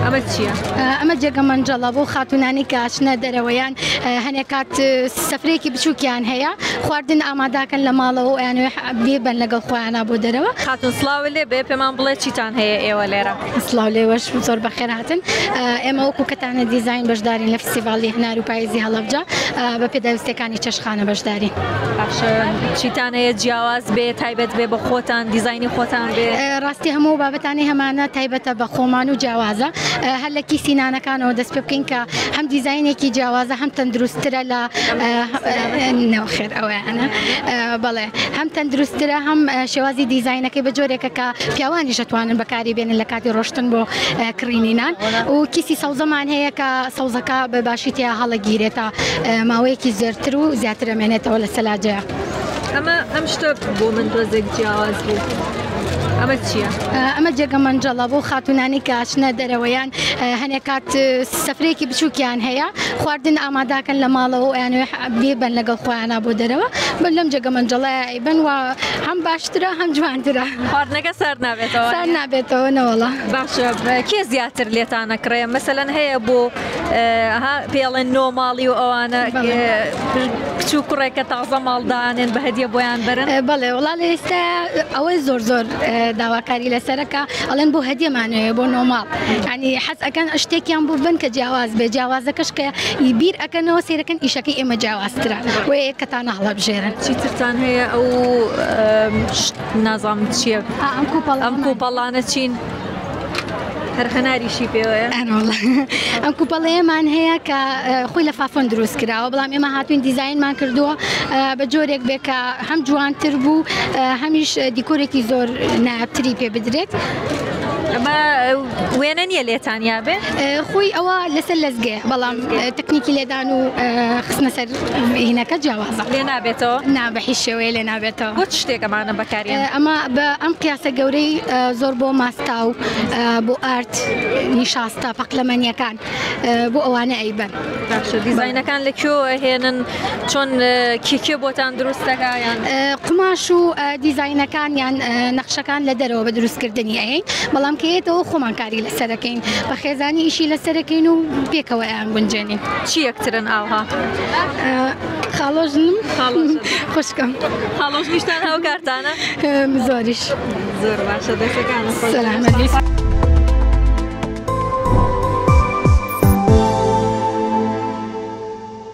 ئەمە چییە؟ ئەمە جێگە مەنجەڵە بۆ خاتونانی کە ئاشنا دەرەوەیان هەنێکات سەفرێکی بچووکیان هەیە خواردن ئاماداکەن لە ماڵەوە یانوێ بێبن لەگەڵ خۆیانە بۆ دەرەوە. خاتون سڵاو لێ بێ پێمان بڵێ چیتان هەیە ئێوە لێرە؟ سڵاو لێوەش زۆر بەخێر هاتن. ئێمە وەکو کەتانە دیزاین بەشدارین لە فستیڤاڵی هەنار و پاییزی هەڵەبجە بە پێداویستەکانی چەشخانە بەشدارین. باشە چیتان هەیە جیاواز بێ تایبەت بێ بە خۆتان دیزاینی خۆتان بێ؟ ڕاستی هەموو بابەتانی هەمانە تایبەتە بە خۆمان و جیاوازە. هەر لە کیسی نانەکانەوە دەست پێ بکەین کە هەم دیزاینێکی جیاوازە هەم تەندروسترە لە نەوەخێر ئەوەیانە بەڵێ هەم تەندروسترە هەم شێوازی دیزاینەکەی بە جۆرێکە کە پیاوانیش دەتوانن بەکاری بێنن لە کاتی ڕۆشتن بۆ کڕینینان و کیسی سەوزەمان هەیە کە سەوزەکە بە باشیتیا هەڵەگیرێتە ماوەیەکی زێرتر و زیاتر ئەمێنێتەوە لە سەلاجەیە. ئەم شتە بۆ من تۆزێک جیاواز بوو. ئەمە چییە؟ ئەمە جێگە مەنجەڵە بۆ خاتونانی کە ئاشنا دەرەوەیان هەنێکات سەفرێکی بچووکیان هەیە خواردن ئاماداکەن لە ماڵەوە یانوێ بێبن لەگەڵ خۆیانە بۆ دەرەوە بە لەم جێگە مەنجەڵەیە ئەیبن و هەم باشترە هەم جوانترە. خواردنەکە سارد نابێتەوە؟ سارد نابێتەوە نەوەڵە. باشە کێ زیاتر لێتان نەکڕێ مەسەلەن هەیە بۆ پێڵێن نۆماڵی و ئەوانە کچوو کوڕێکە تازە ماڵدانێن بە هەدیە بۆیان بەرن؟ بەڵێ وڵا لە ئێستا ئەوەی زۆر زۆر داواکاری لەسەرەکە ئەڵێن بۆ هەدیەمانەوەە بۆ نۆماڵ ینی حەز ئەەکەن شتێکیان بوو بن کە جیاواز بێ جیاوازەکەش کە بیر ئەەکەنەوە سێرەکەن ئیشەکەی ئێمە جیاوازترە وێ کەتانە هەڵەبژێرن. چیترتان هەیە ئەو نازام چییە؟ ئەم کوپەڵانە چین؟ هەر هەناریشی پێوەیە؟ ئەم کوپەڵەیەمان هەیە کە خۆی لە فافۆن دروست کراوە بەڵام ئێمە هاتوین دیزاینمان کردووە بە جۆرێک بێ کە هەم جوانتر بوو هەمیش دیکۆرێکی زۆر نایابتری پێ بدرێت. ئەمە وێنە نییە لێتان یابێ؟ خۆی ئەوە لەسەر لەزگەیە بەڵام تەکنیکی لێدان و خستنە سەر هینەکە جیاوازە. لێ نابێتەوە؟ نا بە هیچ شێوەیە لێ نابێتەوە. بۆ شتێکەمانە بەکارێن؟ ئەمە بە ئەم قیاسە گەورەی زۆر بۆ ماستا و بۆ ئارت نیشاستە پەقلەمەنیەکان بۆ ئەوانە ئەیبن. دیزاینەکان لەکوێوە هێنن چۆن کێکێ بۆتان دروستەکە یان قماش و دیزاینەکان یان نەخشەکان لە دەرەوە بە دروستکردنی ئەین بەڵام کەیێتەوە خۆمان کاری لەسەرەکەین بە خێزانی ئیشی لەسەرەکەین و پێکەوە ئەیان گونجێنین. چی یەکترن ئاوها؟ خاڵۆژنم خوشکم. خاڵۆژ نیشتان هاوکارتانە؟ زۆریش. زۆر باشە دەستەکانە سەلامەت.